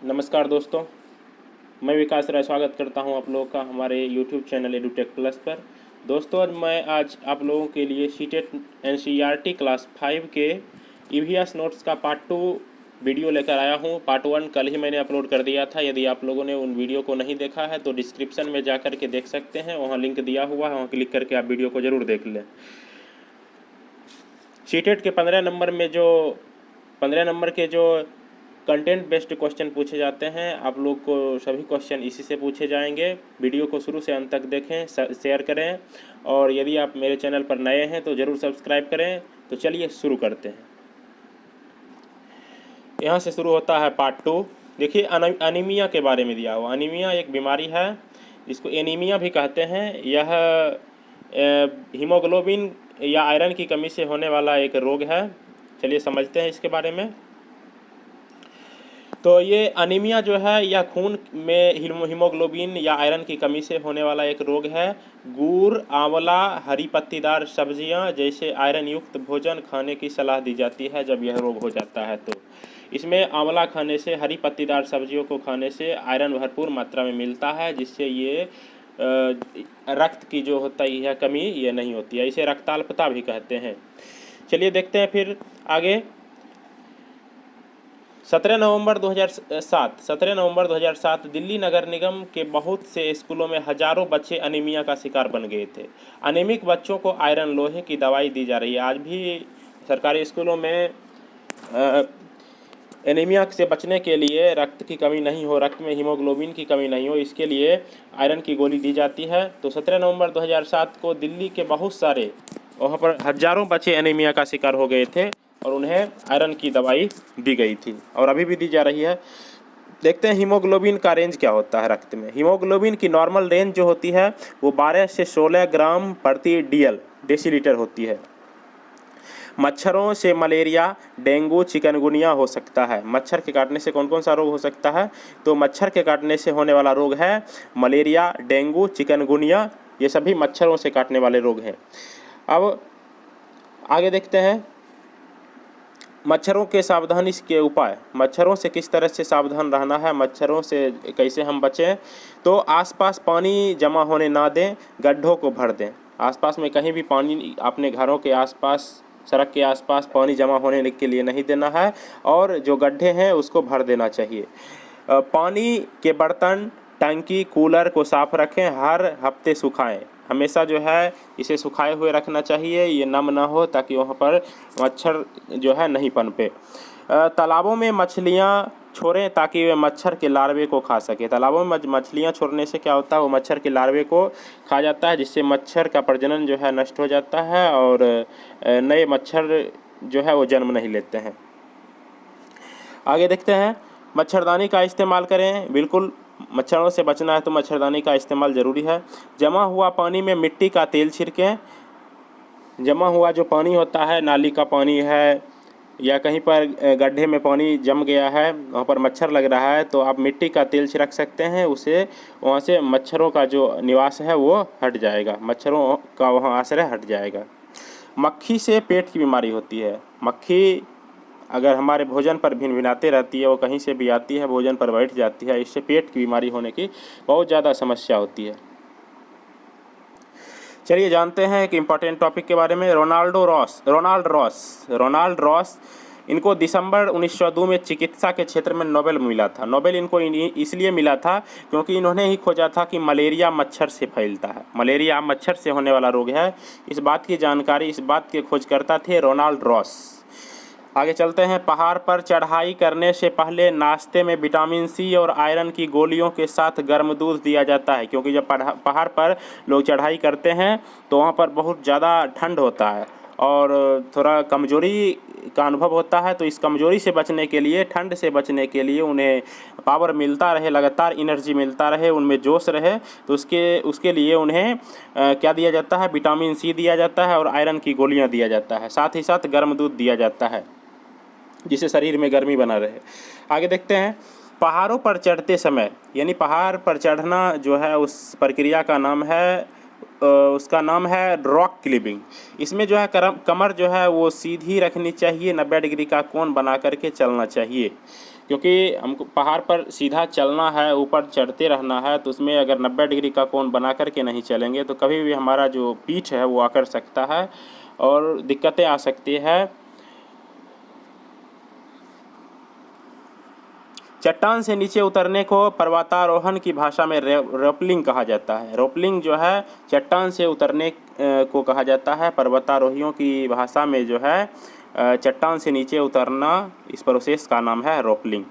नमस्कार दोस्तों, मैं विकास राय स्वागत करता हूं आप लोगों का हमारे YouTube चैनल एडुटेक प्लस पर। दोस्तों, मैं आज आप लोगों के लिए सीटेट एनसीईआरटी क्लास 5 के ईवीएस नोट्स का पार्ट 2 वीडियो लेकर आया हूं। पार्ट 1 कल ही मैंने अपलोड कर दिया था। यदि आप लोगों ने उन वीडियो को नहीं देखा है तो डिस्क्रिप्शन में जाकर के देख सकते हैं, वहाँ लिंक दिया हुआ है, वहाँ क्लिक करके आप वीडियो को ज़रूर देख लें। सीटेट के 15 नंबर के जो कंटेंट बेस्ड क्वेश्चन पूछे जाते हैं, आप लोग को सभी क्वेश्चन इसी से पूछे जाएंगे। वीडियो को शुरू से अंत तक देखें, शेयर करें, और यदि आप मेरे चैनल पर नए हैं तो ज़रूर सब्सक्राइब करें। तो चलिए शुरू करते हैं। यहाँ से शुरू होता है पार्ट 2। देखिए, अनीमिया के बारे में दिया हुआ। अनीमिया एक बीमारी है जिसको एनीमिया भी कहते हैं। यह हीमोग्लोबिन या आयरन की कमी से होने वाला एक रोग है। चलिए समझते हैं इसके बारे में। तो ये अनीमिया जो है यह खून में हीमोग्लोबिन या आयरन की कमी से होने वाला एक रोग है। गुड़, आंवला, हरी पत्तीदार सब्जियां जैसे आयरन युक्त भोजन खाने की सलाह दी जाती है जब यह रोग हो जाता है। तो इसमें आंवला खाने से, हरी पत्तीदार सब्जियों को खाने से आयरन भरपूर मात्रा में मिलता है, जिससे ये रक्त की जो होता है कमी ये नहीं होती है। इसे रक्ताल्पता भी कहते हैं। चलिए देखते हैं फिर आगे। 17 नवंबर 2007 दिल्ली नगर निगम के बहुत से स्कूलों में हजारों बच्चे अनीमिया का शिकार बन गए थे। अनीमिक बच्चों को आयरन लोहे की दवाई दी जा रही है। आज भी सरकारी स्कूलों में एनीमिया से बचने के लिए, रक्त की कमी नहीं हो, रक्त में हीमोग्लोबिन की कमी नहीं हो, इसके लिए आयरन की गोली दी जाती है। तो 17 नवंबर 2007 को दिल्ली के बहुत सारे, वहाँ पर हजारों बच्चे एनीमिया का शिकार हो गए थे और उन्हें आयरन की दवाई दी गई थी और अभी भी दी जा रही है। देखते हैं हीमोग्लोबिन का रेंज क्या होता है रक्त में। हीमोग्लोबिन की नॉर्मल रेंज जो होती है वो 12 से 16 ग्राम प्रति डेसीलीटर होती है। मच्छरों से मलेरिया, डेंगू, चिकनगुनिया हो सकता है। मच्छर के काटने से कौन कौन सा रोग हो सकता है? तो मच्छर के काटने से होने वाला रोग है मलेरिया, डेंगू, चिकनगुनिया। ये सभी मच्छरों से काटने वाले रोग हैं। अब आगे देखते हैं मच्छरों के सावधानी के उपाय। मच्छरों से किस तरह से सावधान रहना है, मच्छरों से कैसे हम बचें। तो आसपास पानी जमा होने ना दें, गड्ढों को भर दें। आसपास में कहीं भी पानी, अपने घरों के आसपास, सड़क के आसपास पानी जमा होने के लिए नहीं देना है और जो गड्ढे हैं उसको भर देना चाहिए। पानी के बर्तन, टंकी, कूलर को साफ रखें, हर हफ्ते सुखाएं। हमेशा जो है इसे सुखाए हुए रखना चाहिए, ये नम ना हो, ताकि वहाँ पर मच्छर जो है नहीं पनपे। तालाबों में मछलियाँ छोड़ें ताकि वे मच्छर के लार्वे को खा सके। तालाबों में मछलियाँ छोड़ने से क्या होता है, वो मच्छर के लार्वे को खा जाता है, जिससे मच्छर का प्रजनन जो है नष्ट हो जाता है और नए मच्छर जो है वो जन्म नहीं लेते हैं। आगे देखते हैं, मच्छरदानी का इस्तेमाल करें। बिल्कुल, मच्छरों से बचना है तो मच्छरदानी का इस्तेमाल ज़रूरी है। जमा हुआ पानी में मिट्टी का तेल छिड़कें। जमा हुआ जो पानी होता है, नाली का पानी है या कहीं पर गड्ढे में पानी जम गया है, वहाँ पर मच्छर लग रहा है, तो आप मिट्टी का तेल छिड़क सकते हैं। उसे वहाँ से मच्छरों का जो निवास है वो हट जाएगा, मच्छरों का वहाँ आश्रय हट जाएगा। मक्खी से पेट की बीमारी होती है। मक्खी अगर हमारे भोजन पर भिनभिनाते रहती है, वो कहीं से भी आती है, भोजन पर बैठ जाती है, इससे पेट की बीमारी होने की बहुत ज़्यादा समस्या होती है। चलिए जानते हैं एक इम्पॉर्टेंट टॉपिक के बारे में। रोनाल्ड रॉस इनको दिसंबर 1902 में चिकित्सा के क्षेत्र में नोबेल मिला था। नोबेल इनको इसलिए मिला था क्योंकि इन्होंने ही खोजा था कि मलेरिया मच्छर से फैलता है, मलेरिया मच्छर से होने वाला रोग है। इस बात की जानकारी, इस बात के खोजकर्ता थे रोनाल्ड रॉस। आगे चलते हैं। पहाड़ पर चढ़ाई करने से पहले नाश्ते में विटामिन सी और आयरन की गोलियों के साथ गर्म दूध दिया जाता है, क्योंकि जब पहाड़ पर लोग चढ़ाई करते हैं तो वहाँ पर बहुत ज़्यादा ठंड होता है और थोड़ा कमज़ोरी का अनुभव होता है। तो इस कमज़ोरी से बचने के लिए, ठंड से बचने के लिए, उन्हें पावर मिलता रहे, लगातार एनर्जी मिलता रहे, उनमें जोश रहे, तो उसके लिए उन्हें क्या दिया जाता है, विटामिन सी दिया जाता है और आयरन की गोलियाँ दिया जाता है। साथ ही साथ गर्म दूध दिया जाता है जिससे शरीर में गर्मी बना रहे। आगे देखते हैं। पहाड़ों पर चढ़ते समय, यानी पहाड़ पर चढ़ना जो है उस प्रक्रिया का नाम है, उसका नाम है रॉक क्लिबिंग। इसमें जो है कमर जो है वो सीधी रखनी चाहिए, 90 डिग्री का कोण बना करके चलना चाहिए। क्योंकि हमको पहाड़ पर सीधा चलना है, ऊपर चढ़ते रहना है, तो उसमें अगर 90 डिग्री का कोण बना करके नहीं चलेंगे तो कभी भी हमारा जो पीठ है वो आकर सकता है और दिक्कतें आ सकती है। चट्टान से नीचे उतरने को पर्वतारोहण की भाषा में रोपलिंग कहा जाता है। रोपलिंग जो है चट्टान से उतरने को कहा जाता है। पर्वतारोहियों की भाषा में जो है चट्टान से नीचे उतरना, इस प्रोसेस का नाम है रोपलिंग।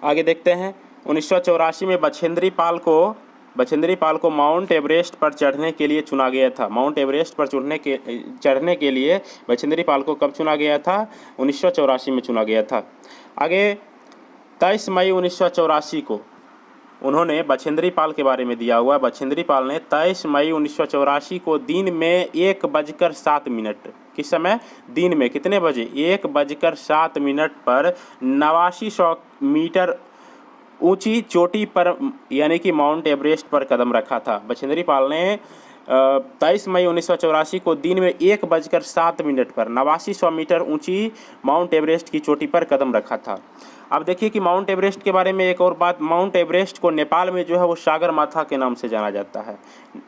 आगे देखते हैं 1984 में बछेंद्री पाल को माउंट एवरेस्ट पर चढ़ने के लिए चुना गया था। माउंट एवरेस्ट पर चढ़ने के लिए बछेंद्री पाल को कब चुना गया था? 1984 में चुना गया था। आगे 23 मई 1984 को उन्होंने बछेंद्री पाल के बारे में दिया हुआ। बछेंद्री पाल ने 23 मई 1984 को दिन में 1:07 किस समय? दिन में कितने बजे? 1:07 पर 8900 मीटर ऊंची चोटी पर यानी कि माउंट एवरेस्ट पर कदम रखा था। बछेंद्री पाल ने 23 मई 1984 को दिन में 1:07 पर 8900 मीटर ऊंची माउंट एवरेस्ट की चोटी पर कदम रखा था। अब देखिए कि माउंट एवरेस्ट के बारे में एक और बात, माउंट एवरेस्ट को नेपाल में जो है वो सागर माथा के नाम से जाना जाता है।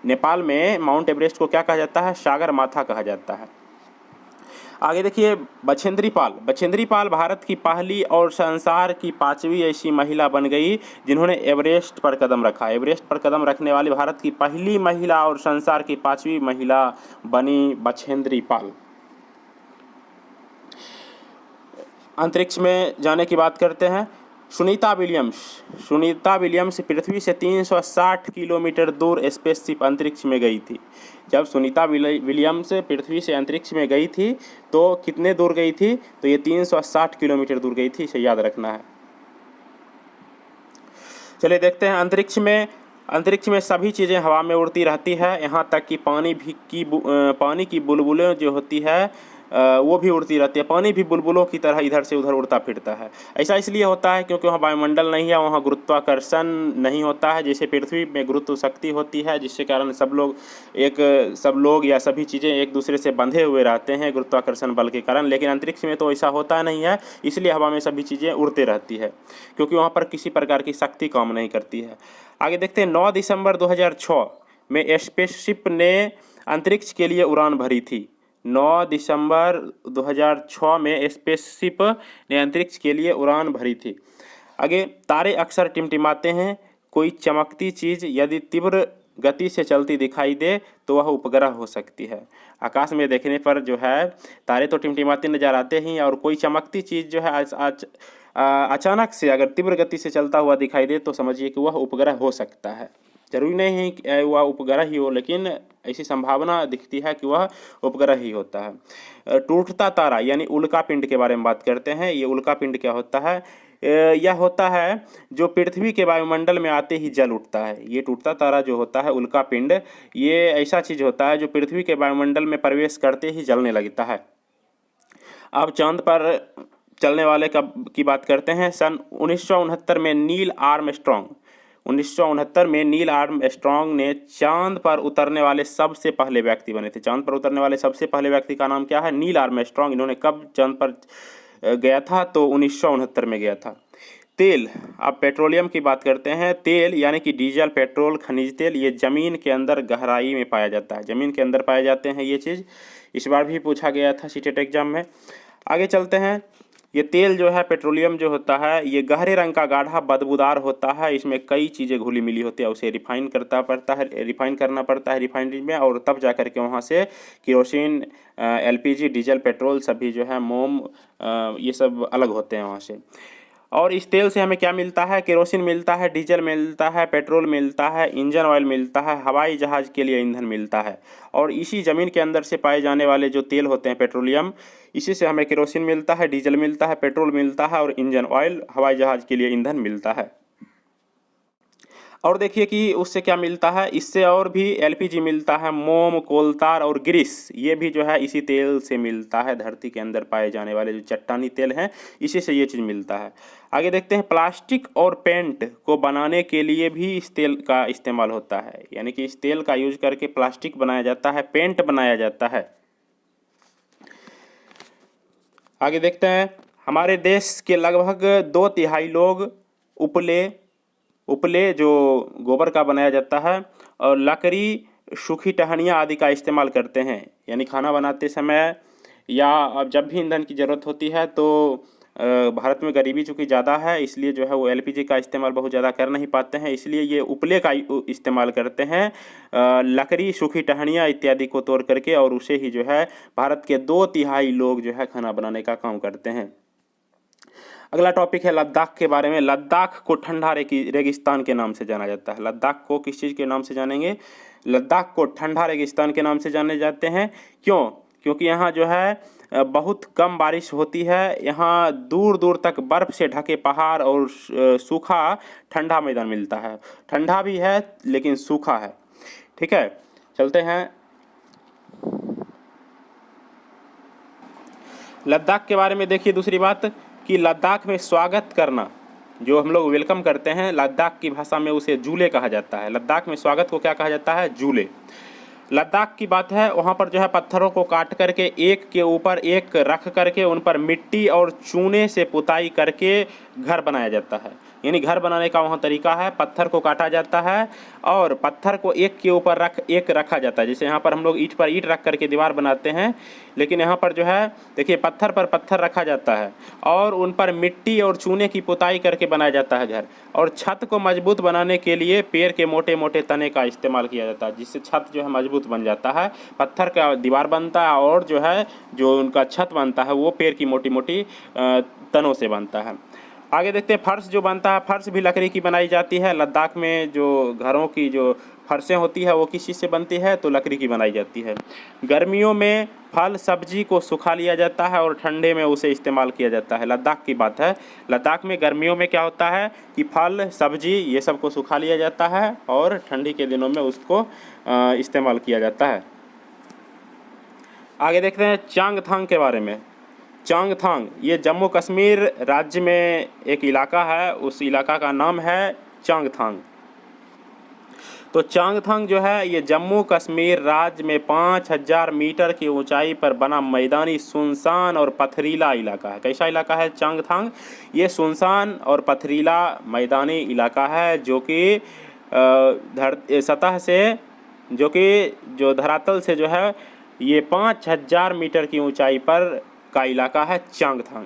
नेपाल में माउंट एवरेस्ट को क्या कहा जाता है? सागर माथा कहा जाता है। आगे देखिए बछेंद्री पाल भारत की पहली और संसार की 5वीं ऐसी महिला बन गई जिन्होंने एवरेस्ट पर कदम रखा। एवरेस्ट पर कदम रखने वाली भारत की पहली महिला और संसार की 5वीं महिला बनी बछेंद्री पाल। अंतरिक्ष में जाने की बात करते हैं। सुनीता विलियम्स पृथ्वी से 360 किलोमीटर दूर स्पेसशिप अंतरिक्ष में गई थी। जब सुनीता विलियम्स पृथ्वी से अंतरिक्ष में गई थी तो कितने दूर गई थी? तो ये 360 किलोमीटर दूर गई थी, इसे याद रखना है। चलिए देखते हैं अंतरिक्ष में सभी चीज़ें हवा में उड़ती रहती है, यहाँ तक कि पानी की बुलबुलें जो होती है वो भी उड़ती रहती है। पानी भी बुलबुलों की तरह इधर से उधर उड़ता फिरता है। ऐसा इसलिए होता है क्योंकि वहाँ वायुमंडल नहीं है, वहाँ गुरुत्वाकर्षण नहीं होता है। जैसे पृथ्वी में गुरुत्व शक्ति होती है जिसके कारण सब लोग या सभी चीज़ें एक दूसरे से बंधे हुए रहते हैं गुरुत्वाकर्षण बल के कारण, लेकिन अंतरिक्ष में तो ऐसा होता नहीं है, इसलिए हवा में सभी चीज़ें उड़ते रहती है क्योंकि वहाँ पर किसी प्रकार की शक्ति काम नहीं करती है। आगे देखते हैं 9 दिसंबर 2006 में स्पेसशिप ने अंतरिक्ष के लिए उड़ान भरी थी। 9 दिसंबर 2006 में स्पेसशिप ने अंतरिक्ष के लिए उड़ान भरी थी। आगे तारे अक्सर टिमटिमाते हैं। कोई चमकती चीज़ यदि तीव्र गति से चलती दिखाई दे तो वह उपग्रह हो सकती है। आकाश में देखने पर जो है तारे तो टिमटिमाते नजर आते हैं और कोई चमकती चीज़ जो है अचानक से अगर तीव्र गति से चलता हुआ दिखाई दे तो समझिए कि वह उपग्रह हो सकता है। जरूरी नहीं है कि वह उपग्रह ही हो, लेकिन ऐसी संभावना दिखती है कि वह उपग्रह ही होता है। टूटता तारा यानी उल्कापिंड के बारे में बात करते हैं। ये उल्कापिंड क्या होता है? यह होता है जो पृथ्वी के वायुमंडल में आते ही जल उठता है। ये टूटता तारा जो होता है उल्कापिंड, ये ऐसा चीज़ होता है जो पृथ्वी के वायुमंडल में प्रवेश करते ही जलने लगता है। अब चांद पर चलने वाले की बात करते हैं। सन 1969 में नील आर्मस्ट्रॉन्ग ने चांद पर उतरने वाले सबसे पहले व्यक्ति बने थे। चांद पर उतरने वाले सबसे पहले व्यक्ति का नाम क्या है? Neil Armstrong. इन्होंने कब चांद पर गया था? तो 1969 में गया था। तेल, अब पेट्रोलियम की बात करते हैं। तेल यानी कि डीजल, पेट्रोल, खनिज तेल, ये ज़मीन के अंदर गहराई में पाया जाता है। ज़मीन के अंदर पाए जाते हैं ये चीज़। इस बार भी पूछा गया था सीटेट एग्जाम में। आगे चलते हैं। ये तेल जो है पेट्रोलियम जो होता है ये गहरे रंग का गाढ़ा बदबूदार होता है। इसमें कई चीज़ें घुली मिली होती है। उसे रिफाइन करना पड़ता है रिफाइनरी में, और तब जा कर के वहाँ से केरोसिन, एलपीजी, डीजल, पेट्रोल सभी जो है मोम, ये सब अलग होते हैं वहाँ से। और इस तेल से हमें क्या मिलता है? केरोसिन मिलता है, डीजल मिलता है, पेट्रोल मिलता है, इंजन ऑयल मिलता है, हवाई जहाज़ के लिए ईंधन मिलता है। और इसी ज़मीन के अंदर से पाए जाने वाले जो तेल होते हैं पेट्रोलियम, इसी से हमें केरोसिन मिलता है, डीजल मिलता है, पेट्रोल मिलता है और इंजन ऑयल, हवाई जहाज़ के लिए ईंधन मिलता है। और देखिए कि उससे क्या मिलता है, इससे और भी एलपीजी मिलता है, मोम, कोलतार और ग्रीस, ये भी जो है इसी तेल से मिलता है। धरती के अंदर पाए जाने वाले जो चट्टानी तेल हैं इसी से ये चीज़ मिलता है। आगे देखते हैं। प्लास्टिक और पेंट को बनाने के लिए भी इस तेल का इस्तेमाल होता है, यानी कि इस तेल का यूज करके प्लास्टिक बनाया जाता है, पेंट बनाया जाता है। आगे देखते हैं। हमारे देश के लगभग 2/3 लोग उपले उपले जो गोबर का बनाया जाता है और लकड़ी, सूखी टहनियाँ आदि का इस्तेमाल करते हैं। यानी खाना बनाते समय या अब जब भी ईंधन की ज़रूरत होती है तो भारत में गरीबी चूँकि ज़्यादा है, इसलिए जो है वो एलपीजी का इस्तेमाल बहुत ज़्यादा कर नहीं पाते हैं, इसलिए ये उपले का इस्तेमाल करते हैं। लकड़ी, सूखी टहनियाँ इत्यादि को तोड़ करके, और उसे ही जो है भारत के 2/3 लोग जो है खाना बनाने का काम करते हैं। अगला टॉपिक है लद्दाख के बारे में। लद्दाख को ठंडा रेगिस्तान के नाम से जाना जाता है। लद्दाख को किस चीज़ के नाम से जानेंगे? लद्दाख को ठंडा रेगिस्तान के नाम से जाने जाते हैं। क्यों? क्योंकि यहाँ जो है बहुत कम बारिश होती है। यहाँ दूर दूर तक बर्फ़ से ढके पहाड़ और सूखा ठंडा मैदान मिलता है। ठंडा भी है लेकिन सूखा है। ठीक है, चलते हैं। लद्दाख के बारे में देखिए दूसरी बात कि लद्दाख में स्वागत करना, जो हम लोग वेलकम करते हैं, लद्दाख की भाषा में उसे जूले कहा जाता है। लद्दाख में स्वागत को क्या कहा जाता है? जूले। लद्दाख की बात है, वहाँ पर जो है पत्थरों को काट करके एक के ऊपर एक रख करके उन पर मिट्टी और चूने से पुताई करके घर बनाया जाता है। यानी घर बनाने का वहाँ तरीका है, पत्थर को काटा जाता है और पत्थर को एक के ऊपर एक रखा जाता है। जैसे यहाँ पर हम लोग ईंट पर ईंट रख करके दीवार बनाते हैं, लेकिन यहाँ पर जो है देखिए पत्थर पर पत्थर रखा जाता है और उन पर मिट्टी और चूने की पुताई करके बनाया जाता है घर। और छत को मजबूत बनाने के लिए पेड़ के मोटे मोटे तने का इस्तेमाल किया जाता है, जिससे छत जो है मजबूत बन जाता है। पत्थर का दीवार बनता है और जो है जो उनका छत बनता है वो पेड़ की मोटी मोटी तनों से बनता है। आगे देखते हैं फर्श जो बनता है, फर्श भी लकड़ी की बनाई जाती है। लद्दाख में जो घरों की जो फर्शें होती है वो किस चीज़ से बनती है? तो लकड़ी की बनाई जाती है। गर्मियों में फल सब्जी को सुखा लिया जाता है और ठंडे में उसे इस्तेमाल किया जाता है। लद्दाख की बात है, लद्दाख में गर्मियों में क्या होता है कि फल सब्जी ये सब को सुखा लिया जाता है और ठंडी के दिनों में उसको इस्तेमाल किया जाता है। आगे देखते हैं चांगथांग के बारे में। चांगथांग ये जम्मू कश्मीर राज्य में एक इलाका है, उस इलाका का नाम है चांगथांग। तो चांगथांग जो है ये जम्मू कश्मीर राज्य में 5000 मीटर की ऊंचाई पर बना मैदानी सुनसान और पथरीला इलाका है। कैसा इलाका है चांगथांग? ये सुनसान और पथरीला मैदानी इलाका है जो कि सतह से जो धरातल से जो है ये 5000 मीटर की ऊंचाई पर का इलाका है चांगथांग।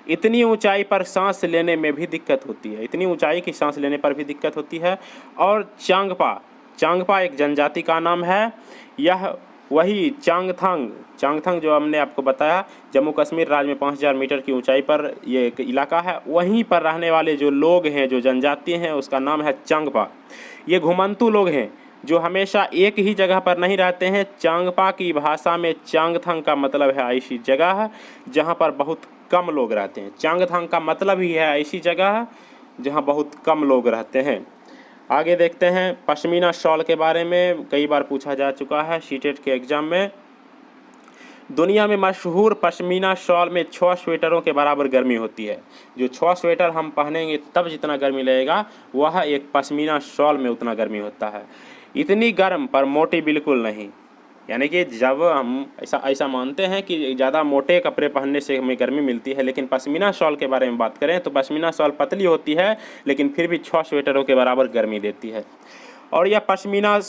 इतनी ऊंचाई पर सांस लेने में भी दिक्कत होती है, इतनी ऊंचाई की सांस लेने पर भी दिक्कत होती है। और चांगपा एक जनजाति का नाम है। यह वही चांगथांग जो हमने आपको बताया जम्मू कश्मीर राज्य में 5000 मीटर की ऊंचाई पर ये एक इलाका है, वहीं पर रहने वाले जो लोग हैं, जो जनजाति हैं, उसका नाम है चांगपा। ये घुमंतू लोग हैं जो हमेशा एक ही जगह पर नहीं रहते हैं। चांगपा की भाषा में चांगथांग का मतलब है ऐसी जगह जहां पर बहुत कम लोग रहते हैं। चांगथांग का मतलब ही है ऐसी जगह जहां बहुत कम लोग रहते हैं। आगे देखते हैं पश्मीना शॉल के बारे में, कई बार पूछा जा चुका है सीटेट के एग्ज़ाम में। दुनिया में मशहूर पश्मीना शॉल में 6 स्वेटरों के बराबर गर्मी होती है। जो 6 स्वेटर हम पहनेंगे तब जितना गर्मी लगेगा, वह एक पश्मीना शॉल में उतना गर्मी होता है। इतनी गर्म पर मोटी बिल्कुल नहीं। यानी कि जब हम ऐसा मानते हैं कि ज़्यादा मोटे कपड़े पहनने से हमें गर्मी मिलती है, लेकिन पश्मीना शॉल के बारे में बात करें तो पश्मीना शॉल पतली होती है लेकिन फिर भी 6 स्वेटरों के बराबर गर्मी देती है। और यह पश्मीना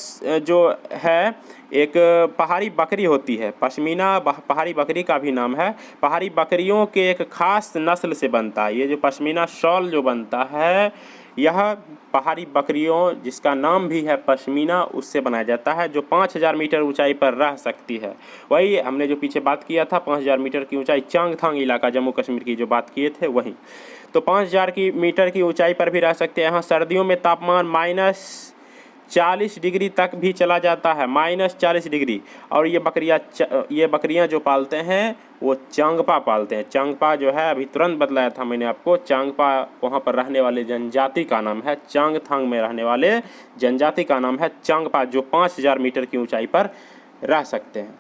जो है एक पहाड़ी बकरी होती है। पश्मीना पहाड़ी बकरी का भी नाम है। पहाड़ी बकरियों के एक खास नस्ल से बनता है। ये जो पश्मीना शॉल जो बनता है यह पहाड़ी बकरियों, जिसका नाम भी है पश्मीना, उससे बनाया जाता है, जो 5000 मीटर ऊंचाई पर रह सकती है। वही हमने जो पीछे बात किया था 5000 मीटर की ऊंचाई, चांगथांग इलाका जम्मू कश्मीर की जो बात किए थे वही। तो 5000 मीटर की ऊंचाई पर भी रह सकते हैं। यहाँ सर्दियों में तापमान -40 डिग्री तक भी चला जाता है, -40 डिग्री। और ये बकरियां जो पालते हैं वो चांगपा पालते हैं। चांगपा जो है अभी तुरंत बतलाया था मैंने आपको, चांगपा वहाँ पर रहने वाले जनजाति का नाम है। चांगथांग में रहने वाले जनजाति का नाम है चांगपा, जो 5000 मीटर की ऊंचाई पर रह सकते हैं।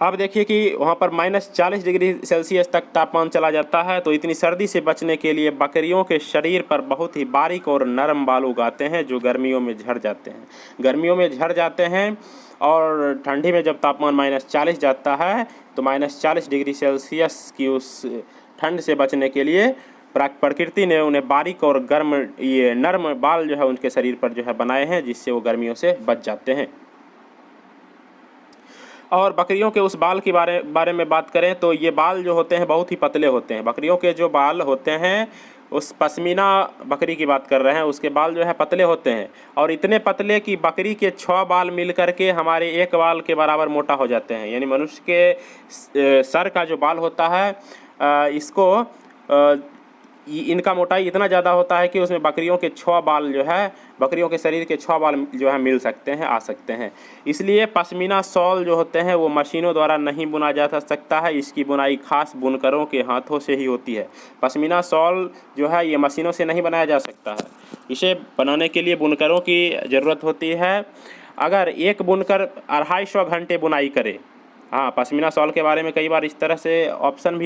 अब देखिए कि वहाँ पर -40 डिग्री सेल्सियस तक तापमान चला जाता है। तो इतनी सर्दी से बचने के लिए बकरियों के शरीर पर बहुत ही बारीक और नरम बाल उगाते हैं जो गर्मियों में झड़ जाते हैं। गर्मियों में झड़ जाते हैं और ठंडी में जब तापमान -40 जाता है तो -40 डिग्री सेल्सियस की उस ठंड से बचने के लिए प्रकृति ने उन्हें बारीक और गर्म ये नरम बाल जो है उनके शरीर पर जो है बनाए हैं, जिससे वो गर्मियों से बच जाते हैं। और बकरियों के उस बाल के बारे में बात करें तो ये बाल जो होते हैं बहुत ही पतले होते हैं। बकरियों के जो बाल होते हैं, उस पश्मीना बकरी की बात कर रहे हैं, उसके बाल जो है पतले होते हैं और इतने पतले कि बकरी के 6 बाल मिल करके हमारे एक बाल के बराबर मोटा हो जाते हैं। यानी मनुष्य के सर का जो बाल होता है इसको इनका मोटाई इतना ज़्यादा होता है कि उसमें बकरियों के 6 बाल जो है, बकरियों के शरीर के 6 बाल जो है मिल सकते हैं, आ सकते हैं। इसलिए पश्मीना शॉल जो होते हैं वो मशीनों द्वारा नहीं बुना जा सकता है। इसकी बुनाई खास बुनकरों के हाथों से ही होती है। पश्मीना शॉल जो है ये मशीनों से नहीं बनाया जा सकता है। इसे बनाने के लिए बुनकरों की ज़रूरत होती है। अगर एक बुनकर 250 घंटे बुनाई करे, हाँ, पश्मीना शॉल के बारे में कई बार इस तरह से ऑप्शन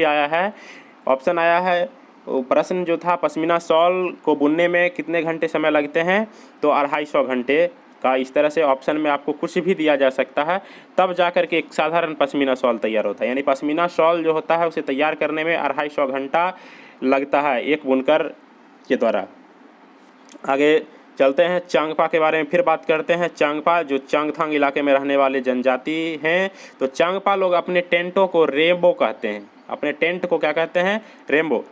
आया है। प्रश्न जो था पश्मीना शॉल को बुनने में कितने घंटे समय लगते हैं, तो 250 घंटे का इस तरह से ऑप्शन में आपको कुछ भी दिया जा सकता है, तब जाकर के एक साधारण पश्मीना शॉल तैयार होता है। यानी पश्मीना शॉल जो होता है उसे तैयार करने में 250 घंटा लगता है एक बुनकर के द्वारा। आगे चलते हैं, चांगपा के बारे में फिर बात करते हैं। चांगपा जो चांगथांग इलाके में रहने वाले जनजाति हैं, तो चांगपा लोग अपने टेंटों को रेम्बो कहते हैं। अपने टेंट को क्या कहते हैं? रेम्बो।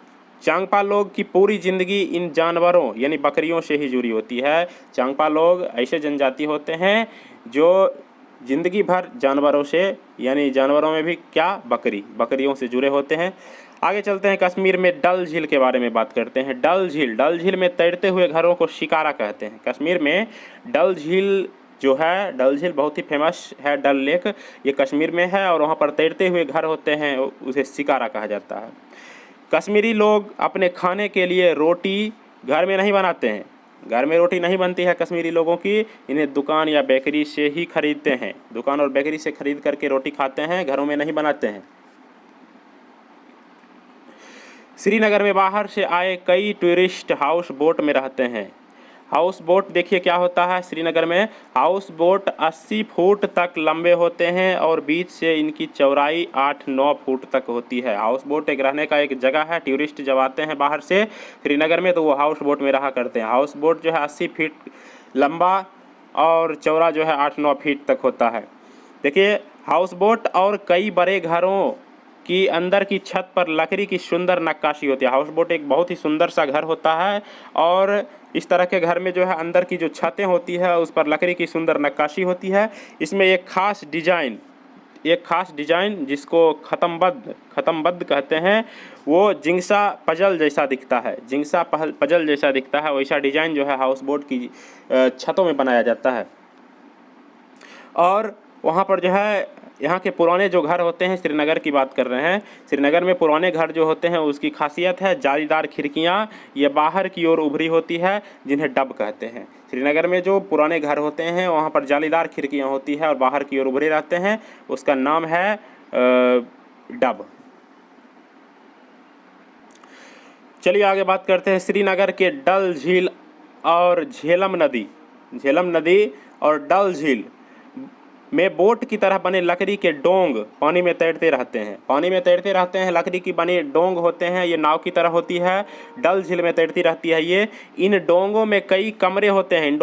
चांगपा लोग की पूरी ज़िंदगी इन जानवरों यानी बकरियों से ही जुड़ी होती है। चांगपा लोग ऐसे जनजाति होते हैं जो ज़िंदगी भर जानवरों से, यानी जानवरों में भी क्या, बकरियों से जुड़े होते हैं। आगे चलते हैं, कश्मीर में डल झील के बारे में बात करते हैं। डल झील में तैरते हुए घरों को शिकारा कहते हैं। कश्मीर में डल झील जो है, डल झील बहुत ही फेमस है। डल लेक ये कश्मीर में है और वहाँ पर तैरते हुए घर होते हैं, उसे शिकारा कहा जाता है। कश्मीरी लोग अपने खाने के लिए रोटी घर में नहीं बनाते हैं। घर में रोटी नहीं बनती है कश्मीरी लोगों की, इन्हें दुकान या बेकरी से ही खरीदते हैं। दुकान और बेकरी से खरीद करके रोटी खाते हैं, घरों में नहीं बनाते हैं। श्रीनगर में बाहर से आए कई टूरिस्ट हाउस बोट में रहते हैं। हाउस बोट देखिए क्या होता है। श्रीनगर में हाउस बोट 80 फुट तक लंबे होते हैं और बीच से इनकी चौड़ाई 8-9 फुट तक होती है। हाउस बोट एक रहने का एक जगह है। टूरिस्ट जब आते हैं बाहर से श्रीनगर में तो वो हाउस बोट में रहा करते हैं। हाउस बोट जो है 80 फीट लंबा और चौड़ा जो है 8-9 फीट तक होता है। देखिए, हाउस बोट और कई बड़े घरों कि अंदर की छत पर लकड़ी की सुंदर नक्काशी होती है। हाउस बोट एक बहुत ही सुंदर सा घर होता है और इस तरह के घर में जो है अंदर की जो छतें होती है उस पर लकड़ी की सुंदर नक्काशी होती है। इसमें एक खास डिजाइन जिसको खत्मबद्ध कहते हैं, वो जिंगसा पजल जैसा दिखता है। जिंगसा पजल जैसा दिखता है, वैसा डिजाइन जो है हाउस बोट की छतों में बनाया जाता है। और वहाँ पर जो है यहाँ के पुराने जो घर होते हैं, श्रीनगर की बात कर रहे हैं, श्रीनगर में पुराने घर जो होते हैं उसकी खासियत है जालीदार खिड़कियाँ ये बाहर की ओर उभरी होती है, जिन्हें डब कहते हैं। श्रीनगर में जो पुराने घर होते हैं वहाँ पर जालीदार खिड़कियाँ होती है और बाहर की ओर उभरे रहते हैं, उसका नाम है डब। चलिए आगे बात करते हैं श्रीनगर के डल झील और झेलम नदी और डल झील में बोट की तरह बने लकड़ी के डोंग पानी में तैरते रहते हैं। लकड़ी की बनी डोंग होते हैं, ये नाव की तरह होती है। डल झील में तैरती रहती है ये। इन डोंगों में कई कमरे होते हैं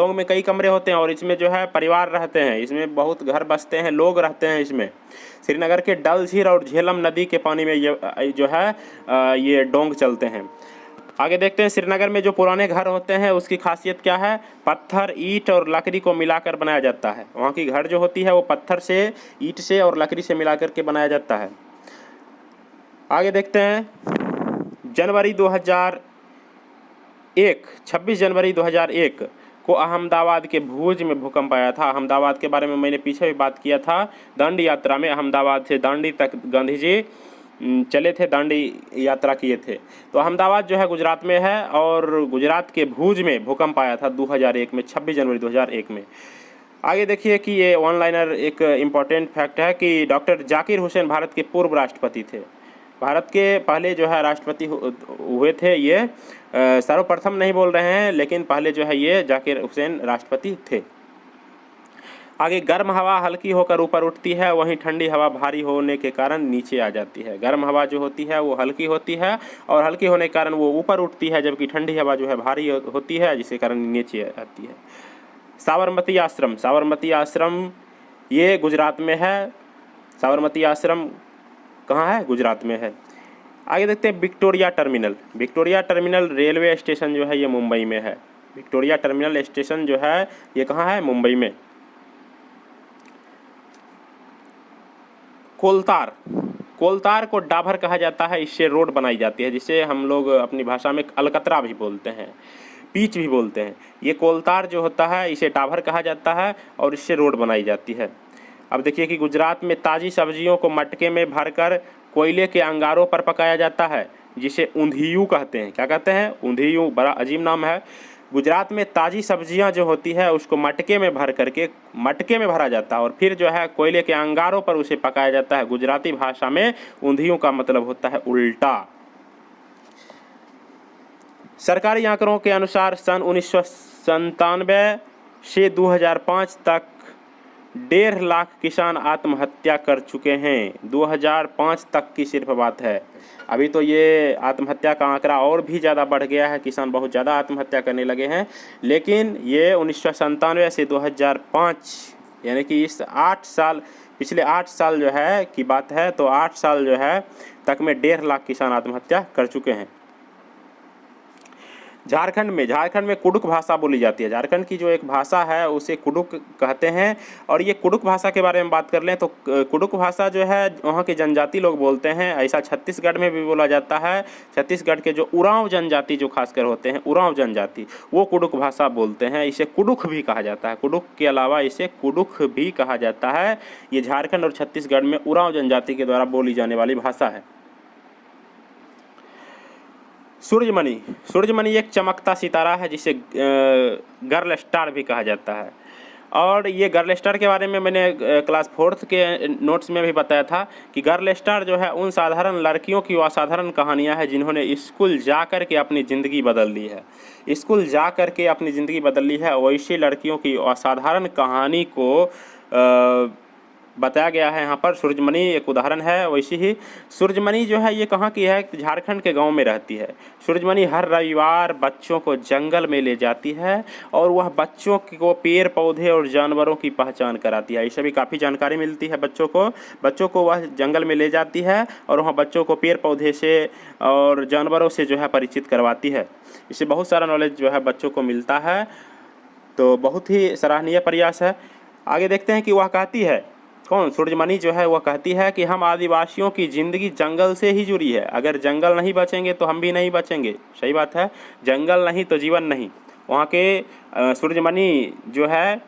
और इसमें जो है परिवार रहते हैं। इसमें बहुत घर बसते हैं, लोग रहते हैं इसमें। श्रीनगर के डल झील और झेलम नदी के पानी में ये जो है ये डोंग चलते हैं। आगे देखते हैं श्रीनगर में जो पुराने घर होते हैं उसकी खासियत क्या है। पत्थर, ईंट और लकड़ी को मिलाकर बनाया जाता है। वहाँ की घर जो होती है वो पत्थर से, ईंट से और लकड़ी से मिलाकर के बनाया जाता है। आगे देखते हैं 26 जनवरी 2001 को अहमदाबाद के भुज में भूकंप आया था। अहमदाबाद के बारे में मैंने पीछे भी बात किया था। दांडी यात्रा में अहमदाबाद से दांडी तक गांधी जी चले थे, दांडी यात्रा किए थे। तो अहमदाबाद जो है गुजरात में है और गुजरात के भुज में भूकंप आया था 2001 में, 26 जनवरी 2001 में। आगे देखिए कि ये ऑनलाइनर एक इम्पॉर्टेंट फैक्ट है कि डॉक्टर जाकिर हुसैन भारत के पूर्व राष्ट्रपति थे। भारत के पहले जो है राष्ट्रपति हुए थे ये, सर्वप्रथम नहीं बोल रहे हैं, लेकिन पहले जो है ये जाकिर हुसैन राष्ट्रपति थे। आगे, गर्म हवा हल्की होकर ऊपर उठती है, वहीं ठंडी हवा भारी होने के कारण नीचे आ जाती है। गर्म हवा जो होती है वो हल्की होती है और हल्की होने के कारण वो ऊपर उठती है, जबकि ठंडी हवा जो है भारी होती है, जिसके कारण नीचे आती है। साबरमती आश्रम, साबरमती आश्रम ये गुजरात में है। साबरमती आश्रम कहाँ है? गुजरात में है। आगे देखते हैं Victoria terminal. Victoria terminal railway station जो है ये मुंबई में है। विक्टोरिया टर्मिनल स्टेशन जो है ये कहाँ है? मुंबई में। कोलतार, कोलतार को डाभर कहा जाता है, इससे रोड बनाई जाती है, जिसे हम लोग अपनी भाषा में अलकतरा भी बोलते हैं, पीच भी बोलते हैं। ये कोलतार जो होता है इसे डाभर कहा जाता है और इससे रोड बनाई जाती है। अब देखिए कि गुजरात में ताज़ी सब्जियों को मटके में भरकर कोयले के अंगारों पर पकाया जाता है, जिसे ऊंधियू कहते हैं। क्या कहते हैं? ऊंधियू। बड़ा अजीब नाम है। गुजरात में ताज़ी सब्जियां जो होती है उसको मटके में भर करके मटके में भरा जाता है और फिर जो है कोयले के अंगारों पर उसे पकाया जाता है। गुजराती भाषा में ऊंधियू का मतलब होता है उल्टा। सरकारी आंकड़ों के अनुसार सन 1997 से 2005 तक 1.5 लाख किसान आत्महत्या कर चुके हैं। 2005 तक की सिर्फ बात है। अभी तो ये आत्महत्या का आंकड़ा और भी ज़्यादा बढ़ गया है, किसान बहुत ज़्यादा आत्महत्या करने लगे हैं, लेकिन ये 1997 से 2005 यानी कि इस 8 साल, पिछले 8 साल जो है की बात है, तो 8 साल जो है तक में 1.5 लाख किसान आत्महत्या कर चुके हैं। झारखंड में कुडुक भाषा बोली जाती है। झारखंड की जो एक भाषा है उसे कुडुक कहते हैं। और ये कुडुक भाषा के बारे में बात कर लें तो कुडुक भाषा जो है वहाँ के जनजाति लोग बोलते हैं। ऐसा छत्तीसगढ़ में भी बोला जाता है। छत्तीसगढ़ के जो उरांव जनजाति जो खासकर होते हैं, उरांव जनजाति, वो कुडुक भाषा बोलते हैं। इसे कुडुक भी कहा जाता है। कुडुक के अलावा इसे कुडुक भी कहा जाता है। ये झारखंड और छत्तीसगढ़ में उरांव जनजाति के द्वारा बोली जाने वाली भाषा है। सूरजमणि, सूरजमणि एक चमकता सितारा है जिसे गर्ल स्टार भी कहा जाता है। और ये गर्ल स्टार के बारे में मैंने क्लास 4th के नोट्स में भी बताया था कि गर्ल स्टार जो है उन साधारण लड़कियों की असाधारण कहानियाँ हैं जिन्होंने स्कूल जा कर के अपनी ज़िंदगी बदल ली है। स्कूल जा कर के अपनी ज़िंदगी बदल ली है, वैसी लड़कियों की असाधारण कहानी को बताया गया है यहाँ पर। सूरजमणि एक उदाहरण है। वैसे ही सूरजमणि जो है ये कहाँ की है? झारखंड के गांव में रहती है। सूरजमणि हर रविवार बच्चों को जंगल में ले जाती है और वह बच्चों को पेड़ पौधे और जानवरों की पहचान कराती है। इससे भी काफ़ी जानकारी मिलती है बच्चों को वह जंगल में ले जाती है और वहाँ बच्चों को पेड़ पौधे से और जानवरों से जो है परिचित करवाती है। इससे बहुत सारा नॉलेज जो है बच्चों को मिलता है, तो बहुत ही सराहनीय प्रयास है। आगे देखते हैं कि वह कहती है, कौन? सूरजमणि जो है वह कहती है कि हम आदिवासियों की ज़िंदगी जंगल से ही जुड़ी है। अगर जंगल नहीं बचेंगे तो हम भी नहीं बचेंगे। सही बात है, जंगल नहीं तो जीवन नहीं। वहाँ के सूरजमणि जो है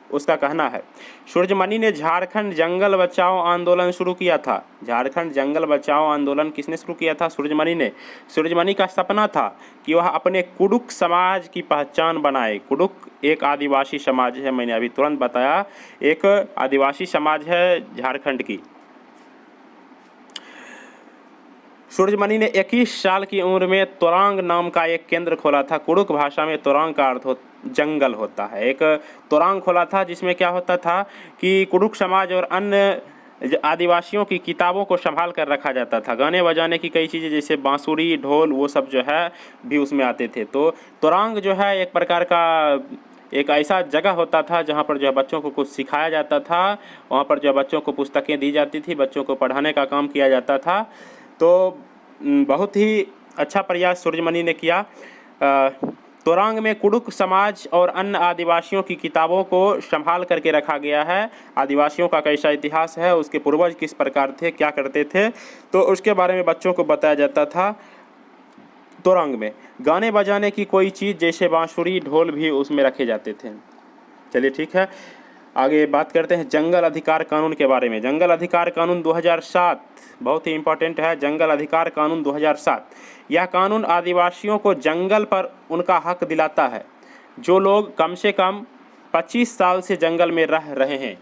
उसका कहना है। सूरजमणि ने झारखंड जंगल बचाओ आंदोलन शुरू किया था। झारखंड जंगल बचाओ आंदोलन किसने शुरू किया था? सूरजमणि ने। सूरजमणि का सपना था कि वह अपने कुडुक समाज की पहचान बनाए। कुडुक एक आदिवासी समाज है, मैंने अभी तुरंत बताया, एक आदिवासी समाज है झारखंड की। सूरजमणि ने 21 साल की उम्र में तोरांग नाम का एक केंद्र खोला था। कुडुक भाषा में तोरांग का अर्थ जंगल होता है। एक तोरांग खोला था जिसमें क्या होता था कि कुडुक समाज और अन्य आदिवासियों की किताबों को संभाल कर रखा जाता था। गाने बजाने की कई चीज़ें जैसे बांसुरी, ढोल, वो सब जो है भी उसमें आते थे। तो तोरांग जो है एक प्रकार का एक ऐसा जगह होता था जहाँ पर जो है बच्चों को कुछ सिखाया जाता था। वहाँ पर जो बच्चों को पुस्तकें दी जाती थी, बच्चों को पढ़ाने का काम किया जाता था। तो बहुत ही अच्छा प्रयास सूरजमणि ने किया। तोरांग में कुडुक समाज और अन्य आदिवासियों की किताबों को संभाल करके रखा गया है। आदिवासियों का कैसा इतिहास है, उसके पूर्वज किस प्रकार थे, क्या करते थे, तो उसके बारे में बच्चों को बताया जाता था। तोरांग में गाने बजाने की कोई चीज़ जैसे बांसुरी, ढोल भी उसमें रखे जाते थे। चलिए ठीक है, आगे बात करते हैं जंगल अधिकार कानून के बारे में। जंगल अधिकार कानून 2007 बहुत ही इम्पोर्टेंट है। जंगल अधिकार कानून 2007, यह कानून आदिवासियों को जंगल पर उनका हक दिलाता है। जो लोग कम से कम 25 साल से जंगल में रह रहे हैं,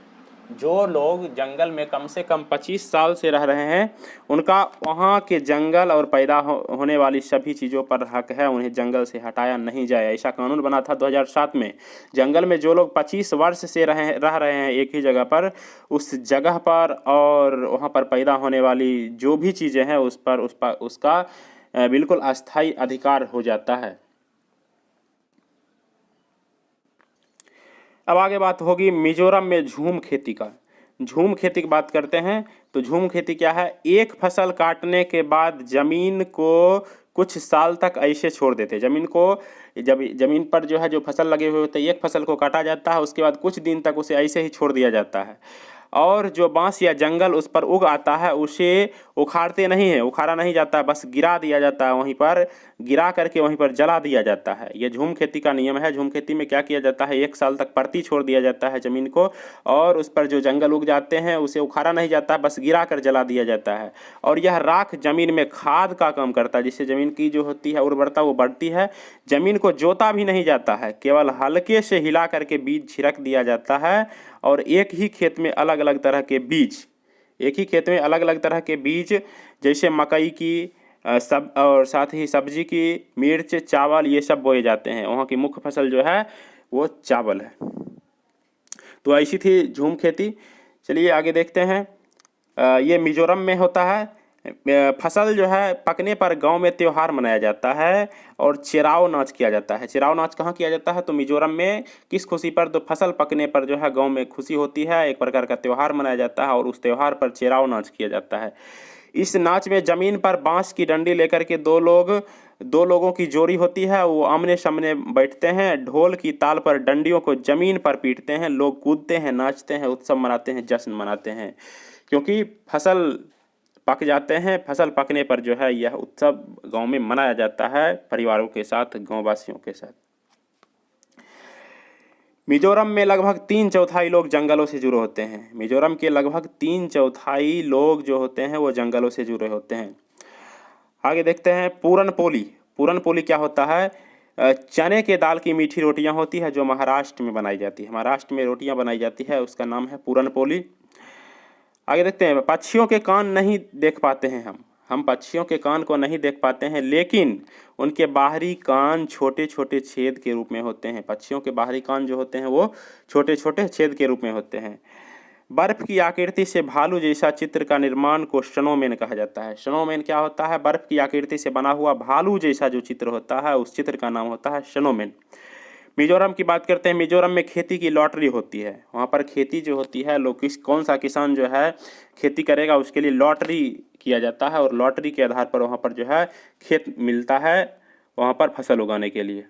जो लोग जंगल में कम से कम 25 साल से रह रहे हैं, उनका वहाँ के जंगल और पैदा होने वाली सभी चीज़ों पर हक है, उन्हें जंगल से हटाया नहीं जाए। ऐसा कानून बना था 2007 में। जंगल में जो लोग 25 वर्ष से रह रहे हैं एक ही जगह पर, उस जगह पर और वहाँ पर पैदा होने वाली जो भी चीज़ें हैं उसका बिल्कुल अस्थायी अधिकार हो जाता है। अब आगे बात होगी मिजोरम में झूम खेती का। झूम खेती की बात करते हैं तो झूम खेती क्या है? एक फसल काटने के बाद ज़मीन को कुछ साल तक ऐसे छोड़ देते। ज़मीन को जब ज़मीन पर जो है जो फसल लगे हुए होते हैं, एक फसल को काटा जाता है, उसके बाद कुछ दिन तक उसे ऐसे ही छोड़ दिया जाता है। और जो बांस या जंगल उस पर उग आता है उसे उखाड़ते नहीं है, उखाड़ा नहीं जाता, बस गिरा दिया जाता है, वहीं पर गिरा करके वहीं पर जला दिया जाता है। ये झूम खेती का नियम है। झूम खेती में क्या किया जाता है? 1 साल तक परती छोड़ दिया जाता है ज़मीन को, और उस पर जो जंगल उग जाते हैं उसे उखाड़ा नहीं जाता, बस गिरा कर जला दिया जाता है। और यह राख ज़मीन में खाद का काम करता है, जिससे ज़मीन की जो होती है उर्वरता वो बढ़ती है। ज़मीन को जोता भी नहीं जाता है, केवल हल्के से हिला करके बीज छिड़क दिया जाता है। और एक ही खेत में अलग अलग तरह के बीज, एक ही खेत में अलग अलग तरह के बीज, जैसे मकई की सब और साथ ही सब्जी की, मिर्च, चावल, ये सब बोए जाते हैं। वहाँ की मुख्य फसल जो है वो चावल है। तो ऐसी थी झूम खेती। चलिए आगे देखते हैं। ये मिजोरम में होता है। फसल जो है पकने पर गांव में त्यौहार मनाया जाता है और चिराव नाच किया जाता है। चिराव नाच कहाँ किया जाता है? तो मिजोरम में। किस खुशी पर? तो फसल पकने पर जो है गांव में खुशी होती है, एक प्रकार का त्यौहार मनाया जाता है और उस त्यौहार पर चिराव नाच किया जाता है। इस नाच में जमीन पर बांस की डंडी लेकर के दो लोगों की जोड़ी होती है, वो आमने सामने बैठते हैं, ढोल की ताल पर डंडियों को जमीन पर पीटते हैं, लोग कूदते हैं, नाचते हैं, उत्सव मनाते हैं, जश्न मनाते हैं। क्योंकि फसल पक जाते हैं, फसल पकने पर जो है यह उत्सव गांव में मनाया जाता है परिवारों के साथ, गांव वासियों के साथ। मिजोरम में लगभग 3/4 लोग जंगलों से जुड़े होते हैं। मिजोरम के लगभग 3/4 लोग जो होते हैं वो जंगलों से जुड़े होते हैं। आगे देखते हैं पूरनपोली। पूरनपोली क्या होता है? चने के दाल की मीठी रोटियां होती है जो महाराष्ट्र में बनाई जाती है। महाराष्ट्र में रोटियां बनाई जाती है, उसका नाम है पूरनपोली। आगे देखते हैं। पक्षियों के कान नहीं देख पाते हैं हम पक्षियों के कान को नहीं देख पाते हैं, लेकिन उनके बाहरी कान छोटे छोटे छेद के रूप में होते हैं। पक्षियों के बाहरी कान जो होते हैं वो छोटे छोटे छेद के रूप में होते हैं। बर्फ की आकृति से भालू जैसा चित्र का निर्माण को स्नोमैन कहा जाता है। स्नोमैन क्या होता है? बर्फ की आकृति से बना हुआ भालू जैसा जो चित्र होता है उस चित्र का नाम होता है स्नोमैन। मिजोरम की बात करते हैं। मिजोरम में खेती की लॉटरी होती है। वहाँ पर खेती जो होती है, लोग कौन सा किसान जो है खेती करेगा उसके लिए लॉटरी किया जाता है, और लॉटरी के आधार पर वहाँ पर जो है खेत मिलता है वहाँ पर फसल उगाने के लिए।